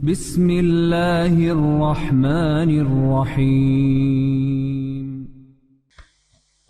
Bismillahirrahmanirrahim.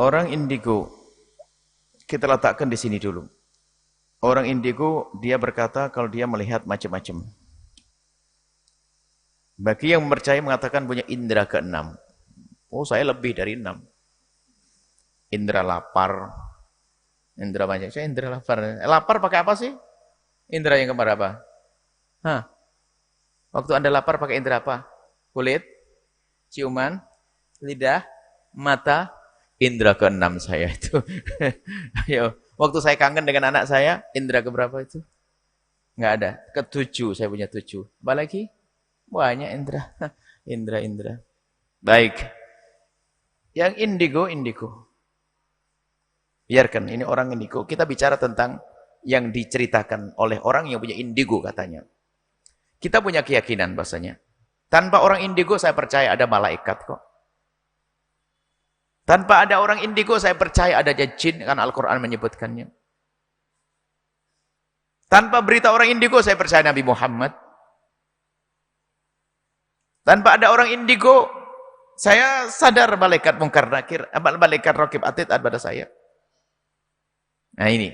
Orang indigo, kita letakkan di sini dulu. Orang indigo, dia berkata kalau dia melihat macam-macam. Bagi yang percaya mengatakan punya indera keenam. Oh, saya lebih dari 6. Indera lapar. Indera banyak. Saya indera lapar. Lapar pakai apa sih? Indera yang keberapa? Hah? Waktu Anda lapar pakai indera apa? Kulit, ciuman, lidah, mata, indera keenam saya itu. Ayo, waktu saya kangen dengan anak saya, indera keberapa itu? Enggak ada. Ke-7, saya punya 7. Apa lagi? Banyak indera. Indera. Baik. Yang indigo. Biarkan, ini orang indigo. Kita bicara tentang yang diceritakan oleh orang yang punya indigo katanya. Kita punya keyakinan bahasanya. Tanpa orang indigo saya percaya ada malaikat kok. Tanpa ada orang indigo saya percaya ada jin, karena Al-Quran menyebutkannya. Tanpa berita orang indigo saya percaya Nabi Muhammad. Tanpa ada orang indigo saya sadar malaikat mungkar nakir, malaikat raqib atid pada saya. Nah ini.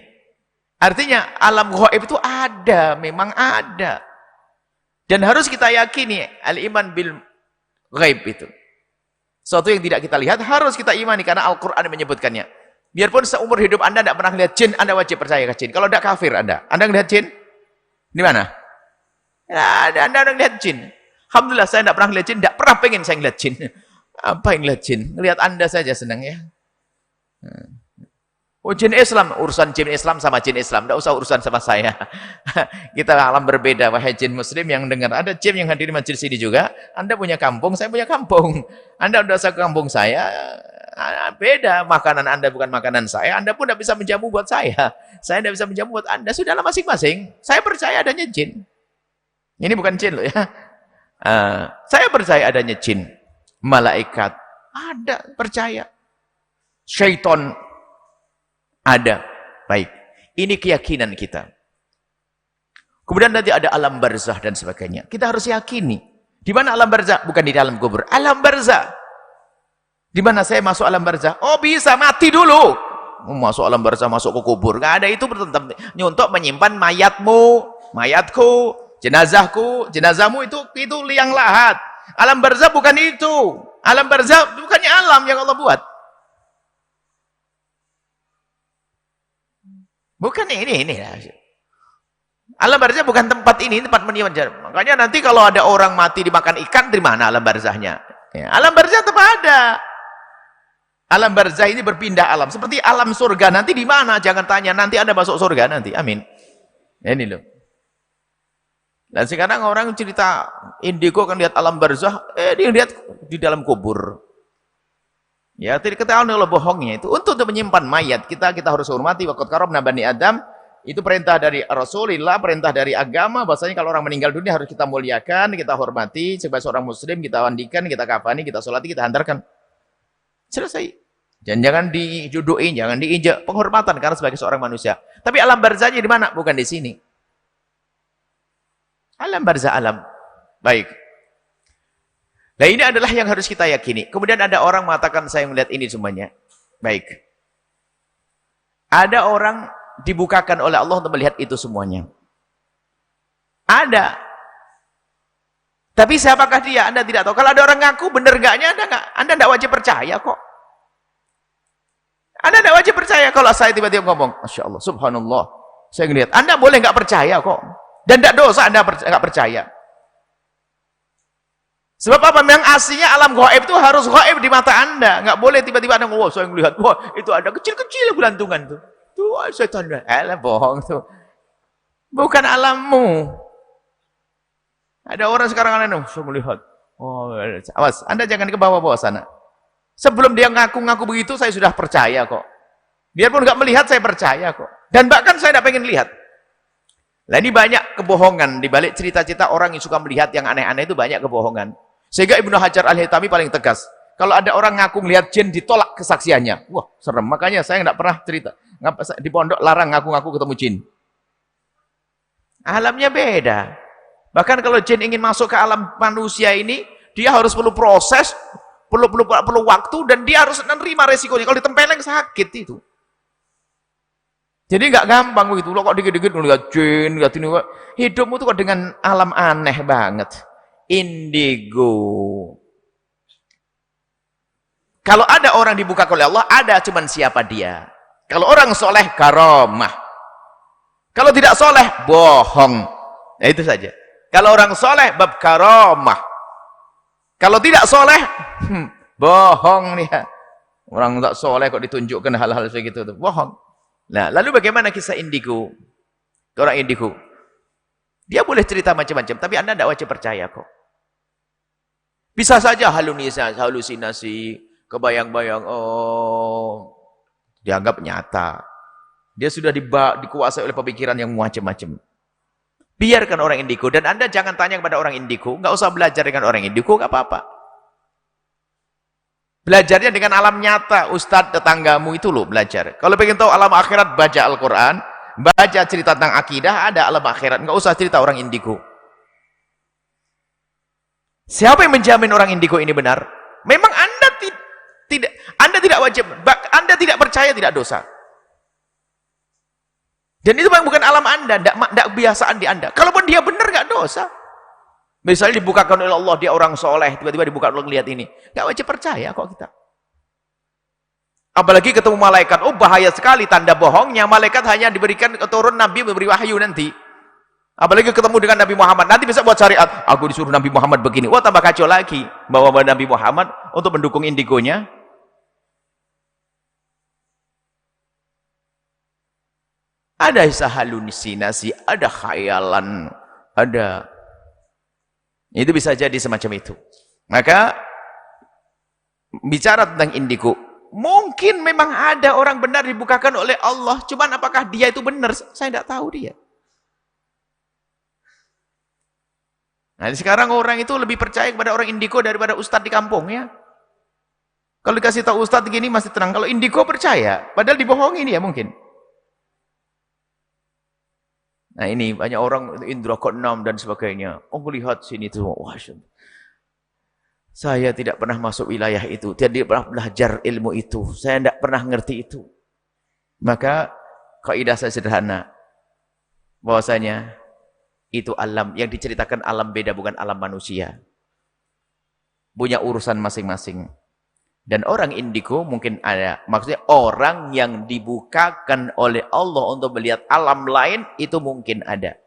Artinya alam ghaib itu ada, memang ada. Dan harus kita yakini al-iman bil ghaib itu. Sesuatu yang tidak kita lihat harus kita imani karena Al-Qur'an menyebutkannya. Biarpun seumur hidup Anda tidak pernah lihat jin, Anda wajib percaya ke jin. Kalau tidak kafir Anda. Anda melihat jin? Di mana? Ya, Anda lihat jin. Alhamdulillah saya tidak pernah lihat jin, tidak pernah pengen saya lihat jin. Apa yang lihat jin? Lihat Anda saja senang ya. Oh jin Islam, urusan jin Islam sama jin Islam, tidak usah urusan sama saya. Kita alam berbeda, wahai jin muslim yang dengar. Ada jin yang hadir di majelis ini juga, Anda punya kampung, saya punya kampung. Anda sudah ke kampung saya, beda, makanan Anda bukan makanan saya, Anda pun tidak bisa menjamu buat saya tidak bisa menjamu buat Anda, sudahlah masing-masing. Saya percaya adanya jin. Ini bukan jin loh ya. Saya percaya adanya jin, malaikat, ada, percaya. Syaitan, ada. Baik. Ini keyakinan kita. Kemudian nanti ada alam barzah dan sebagainya. Kita harus yakini. Di mana alam barzah? Bukan di dalam kubur. Alam barzah. Di mana saya masuk alam barzah? Oh bisa, mati dulu. Masuk alam barzah, masuk ke kubur. Nggak ada itu untuk menyimpan mayatmu, mayatku, jenazahku, jenazahmu itu liang lahat. Alam barzah bukan itu. Alam barzah bukannya alam yang Allah buat. Bukan ini. Alam barzah bukan tempat ini, tempat menyimpan. Makanya nanti kalau ada orang mati dimakan ikan, di mana alam barzahnya? Ya, alam barzah tetap ada. Alam barzah ini berpindah alam. Seperti alam surga, nanti di mana? Jangan tanya, nanti Anda masuk surga nanti. Amin. Ya, ini loh. Dan sekarang orang cerita indigo kan lihat alam barzah, dia lihat di dalam kubur. Ya, tidak ketahuan kalau bohongnya itu untuk menyimpan mayat kita harus hormati. Waqad karamna bani Adam, itu perintah dari Rasulullah, perintah dari agama. Bahasanya kalau orang meninggal dunia harus kita muliakan, kita hormati. Sebagai seorang muslim kita mandikan, kita kafani, kita sholati, kita hantarkan. Selesai. Dan jangan dijuduin, jangan diinjak, penghormatan karena sebagai seorang manusia. Tapi alam barzahnya di mana? Bukan di sini. Alam barzah alam. Baik. Nah ini adalah yang harus kita yakini. Kemudian ada orang mengatakan saya melihat ini semuanya. Baik. Ada orang dibukakan oleh Allah untuk melihat itu semuanya. Ada. Tapi siapakah dia? Anda tidak tahu. Kalau ada orang ngaku benar enggaknya, Anda tidak wajib percaya kok. Anda tidak wajib percaya kalau saya tiba-tiba ngomong, Masya Allah, Subhanallah, saya melihat. Anda boleh nggak percaya kok. Dan tidak dosa Anda nggak percaya. Sebab apa? Memang aslinya alam gaib itu harus gaib di mata Anda. Nggak boleh tiba-tiba Anda ngomong, saya melihat, wah itu ada kecil-kecil gelantungan tuh. Tuh setan. Bohong tuh. Bukan alammu. Ada orang sekarang saya melihat. Oh, awas, Anda jangan ke bawah-bawah sana. Sebelum dia ngaku-ngaku begitu, saya sudah percaya kok. Biarpun nggak melihat, saya percaya kok. Dan bahkan saya tidak pengen lihat. Nah ini banyak kebohongan. Di balik cerita-cerita orang yang suka melihat yang aneh-aneh itu banyak kebohongan. Sehingga Ibnu Hajar Al-Haytami paling tegas. Kalau ada orang ngaku melihat jin, ditolak kesaksiannya. Wah, serem. Makanya saya nggak pernah cerita. Di pondok larang ngaku-ngaku ketemu jin. Alamnya beda. Bahkan kalau jin ingin masuk ke alam manusia ini, dia harus perlu proses, perlu waktu, dan dia harus menerima resikonya. Kalau ditempeleng sakit itu. Jadi nggak gampang begitu. Lo kok dikit-dikit lihat jin, lihat ini. Hidupmu tuh kok dengan alam aneh banget. Indigo. Kalau ada orang dibuka oleh Allah, ada cuman siapa dia. Kalau orang soleh, karomah. Kalau tidak soleh, bohong. Nah, itu saja. Kalau orang soleh, bab karomah. Kalau tidak soleh, bohong dia. Orang tak soleh kok ditunjukkan hal-hal segitu tuh, bohong. Nah, lalu bagaimana kisah indigo? Orang indigo. Dia boleh cerita macam-macam, tapi Anda tidak wajib percaya kok. Bisa saja halusinasi, kebayang-bayang, oh, dianggap nyata. Dia sudah dikuasai oleh pemikiran yang macam-macam. Biarkan orang indigo, dan Anda jangan tanya kepada orang indigo, nggak usah belajar dengan orang indigo, nggak apa-apa. Belajarnya dengan alam nyata, ustadz tetanggamu itu loh belajar. Kalau pengen tahu alam akhirat, baca Al-Quran, baca cerita tentang akidah, ada alam akhirat, nggak usah cerita orang indigo. Siapa yang menjamin orang indigo ini benar? Memang Anda tidak wajib, Anda tidak percaya, tidak dosa. Dan itu bukan alam Anda, tidak kebiasaan di Anda. Kalaupun dia benar, nggak dosa. Misalnya dibukakan oleh Allah, dia orang soleh, tiba-tiba dibuka Allah lihat ini. Nggak wajib percaya kok kita. Apalagi ketemu malaikat, oh bahaya sekali tanda bohongnya. Malaikat hanya diberikan turun Nabi memberi wahyu nanti. Apalagi ketemu dengan Nabi Muhammad, nanti bisa buat syariat. Aku disuruh Nabi Muhammad begini. Wah tambah kacau lagi. Bawa Nabi Muhammad untuk mendukung indigonya. Ada halusinasi, ada khayalan, ada. Itu bisa jadi semacam itu. Maka bicara tentang indigo, mungkin memang ada orang benar dibukakan oleh Allah, cuman apakah dia itu benar? Saya tidak tahu dia. Nah, sekarang orang itu lebih percaya kepada orang indigo daripada ustadz di kampung ya. Kalau dikasih tahu ustadz gini masih tenang, kalau indigo percaya, padahal dibohongin ya mungkin. Nah ini banyak orang indra keenam dan sebagainya. Oh melihat sini tuh, wah, saya tidak pernah masuk wilayah itu, tidak pernah belajar ilmu itu, saya tidak pernah ngerti itu. Maka kaidah saya sederhana, bahwasanya itu alam yang diceritakan alam beda, bukan alam manusia. Punya urusan masing-masing. Dan orang indigo mungkin ada, maksudnya orang yang dibukakan oleh Allah untuk melihat alam lain, itu mungkin ada.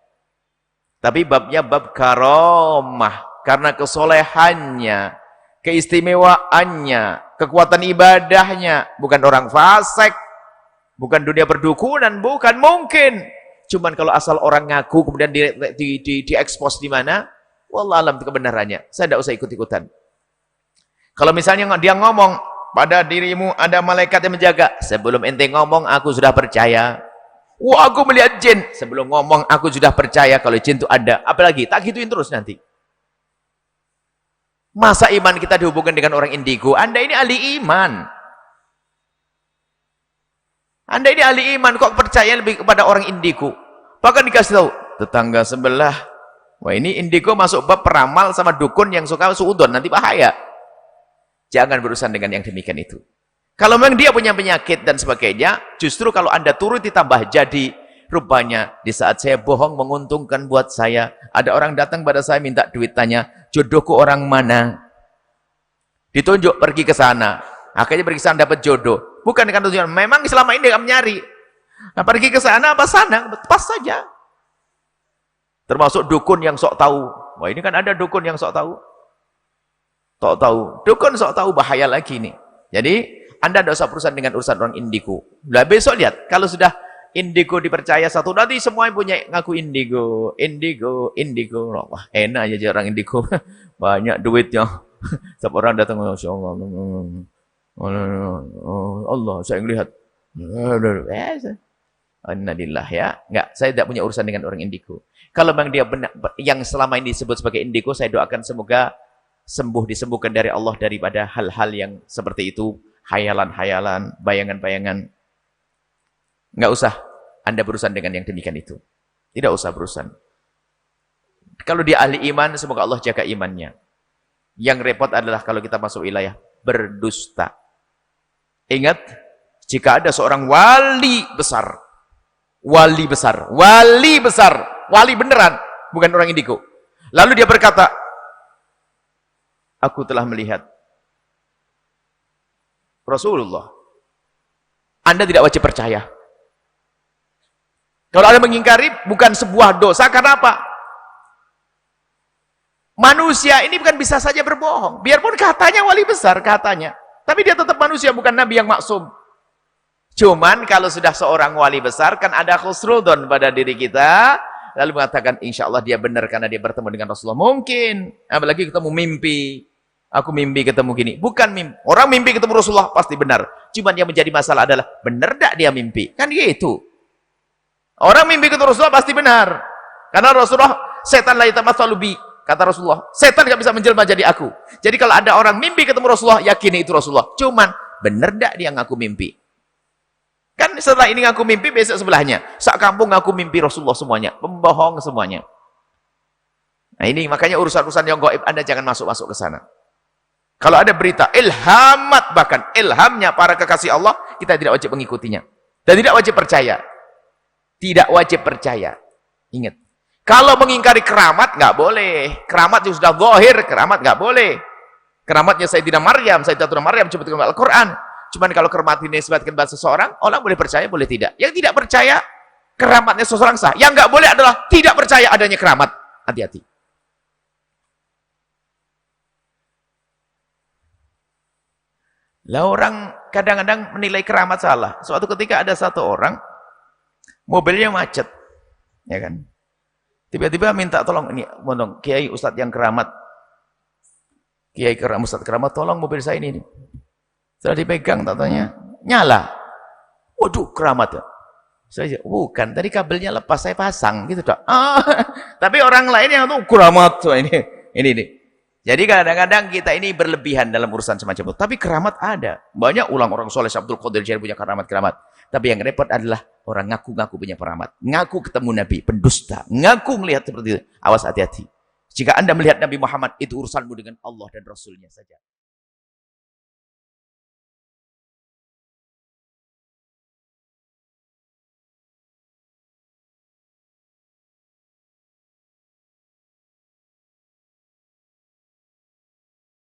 Tapi babnya bab karomah, karena kesolehannya, keistimewaannya, kekuatan ibadahnya, bukan orang fasik, bukan dunia perdukunan, bukan, mungkin. Cuman kalau asal orang ngaku, kemudian diekspos di mana, wallah alam kebenarannya, saya tidak usah ikut-ikutan. Kalau misalnya dia ngomong, pada dirimu ada malaikat yang menjaga. Sebelum ente ngomong, aku sudah percaya. Wah, aku melihat jin. Sebelum ngomong, aku sudah percaya kalau jin itu ada. Apalagi, tak gituin terus nanti. Masa iman kita dihubungkan dengan orang indigo? Anda ini ahli iman. Anda ini ahli iman, kok percaya lebih kepada orang indigo? Bahkan dikasih tahu, tetangga sebelah. Wah, ini indigo masuk bab peramal sama dukun yang suka suudon, nanti bahaya. Jangan berurusan dengan yang demikian itu. Kalau memang dia punya penyakit dan sebagainya, justru kalau Anda turut ditambah jadi, rupanya di saat saya bohong menguntungkan buat saya. Ada orang datang pada saya minta duit, tanya, jodohku orang mana? Ditunjuk pergi ke sana. Akhirnya pergi ke sana dapat jodoh. Bukan dengan tujuan, memang selama ini dia nyari. Nah, pergi ke sana apa sana? Pas saja. Termasuk dukun yang sok tahu. Wah, ini kan ada dukun yang sok tahu. Dukun sok tahu, bahaya lagi nih. Jadi Anda tidak usah berurusan dengan urusan orang indigo. Nah, besok lihat, kalau sudah indigo dipercaya satu, nanti semuanya punya ngaku indigo. Wah, enak aja orang indigo. Banyak duitnya. Setiap orang datang, Masya Allah. Allah, saya melihat. Innalillah ya. Enggak, saya tidak punya urusan dengan orang indigo. Kalau memang dia benar, yang selama ini disebut sebagai indigo, saya doakan semoga disembuhkan dari Allah daripada hal-hal yang seperti itu, hayalan-hayalan, bayangan-bayangan. Enggak usah Anda berurusan dengan yang demikian itu. Tidak usah berurusan. Kalau dia ahli iman, semoga Allah jaga imannya. Yang repot adalah kalau kita masuk wilayah berdusta. Ingat, jika ada seorang wali besar, wali beneran, bukan orang indigo. Lalu dia berkata, aku telah melihat Rasulullah. Anda tidak wajib percaya. Kalau Anda mengingkari, bukan sebuah dosa, karena apa? Manusia ini bukan bisa saja berbohong. Biarpun katanya wali besar, katanya. Tapi dia tetap manusia, bukan nabi yang maksum. Cuman kalau sudah seorang wali besar, kan ada khusrudon pada diri kita, lalu mengatakan, insya Allah dia benar karena dia bertemu dengan Rasulullah. Mungkin, apalagi ketemu mimpi. Aku mimpi ketemu gini. Bukan mimpi. Orang mimpi ketemu Rasulullah pasti benar. Cuman yang menjadi masalah adalah, benar tak dia mimpi? Kan gitu. Orang mimpi ketemu Rasulullah pasti benar. Karena Rasulullah, setan la yatamatsalu bi. Kata Rasulullah, setan gak bisa menjelma jadi aku. Jadi kalau ada orang mimpi ketemu Rasulullah, yakini itu Rasulullah. Cuman, benar tak dia ngaku mimpi? Kan setelah ini ngaku mimpi, besok sebelahnya. Sak kampung ngaku mimpi Rasulullah semuanya. Pembohong semuanya. Nah ini makanya urusan-urusan yang gaib Anda jangan masuk-masuk ke sana. Kalau ada berita, ilhamat bahkan, ilhamnya para kekasih Allah, kita tidak wajib mengikutinya. Dan tidak wajib percaya. Tidak wajib percaya. Ingat. Kalau mengingkari keramat, nggak boleh. Keramat yang sudah zahir, keramat nggak boleh. Keramatnya Sayyidina Maryam, Sayyidatuna Maryam, disebutkan dalam Al-Quran. Cuman kalau keramat ini disebutkan pada seseorang, orang boleh percaya, boleh tidak. Yang tidak percaya, keramatnya seseorang sah. Yang nggak boleh adalah tidak percaya adanya keramat. Hati-hati. Lah orang kadang-kadang menilai keramat salah. Suatu ketika ada satu orang, mobilnya macet. Ya kan? Tiba-tiba minta tolong, ini, Kiai Ustadz yang keramat. Kiai Ustadz keramat, tolong mobil saya ini. Setelah dipegang, tatanya, nyala. Waduh, keramat ya. Saya bukan, tadi kabelnya lepas, saya pasang. Gitu dok. Tapi orang lain yang tuh keramat. Ini. Jadi kadang-kadang kita ini berlebihan dalam urusan semacam itu. Tapi keramat ada. Banyak ulang orang soleh, Abdul Qadir Jailani punya keramat-keramat. Tapi yang repot adalah orang ngaku-ngaku punya keramat. Ngaku ketemu Nabi, pendusta. Ngaku melihat seperti itu. Awas hati-hati. Jika Anda melihat Nabi Muhammad, itu urusanmu dengan Allah dan Rasulnya saja.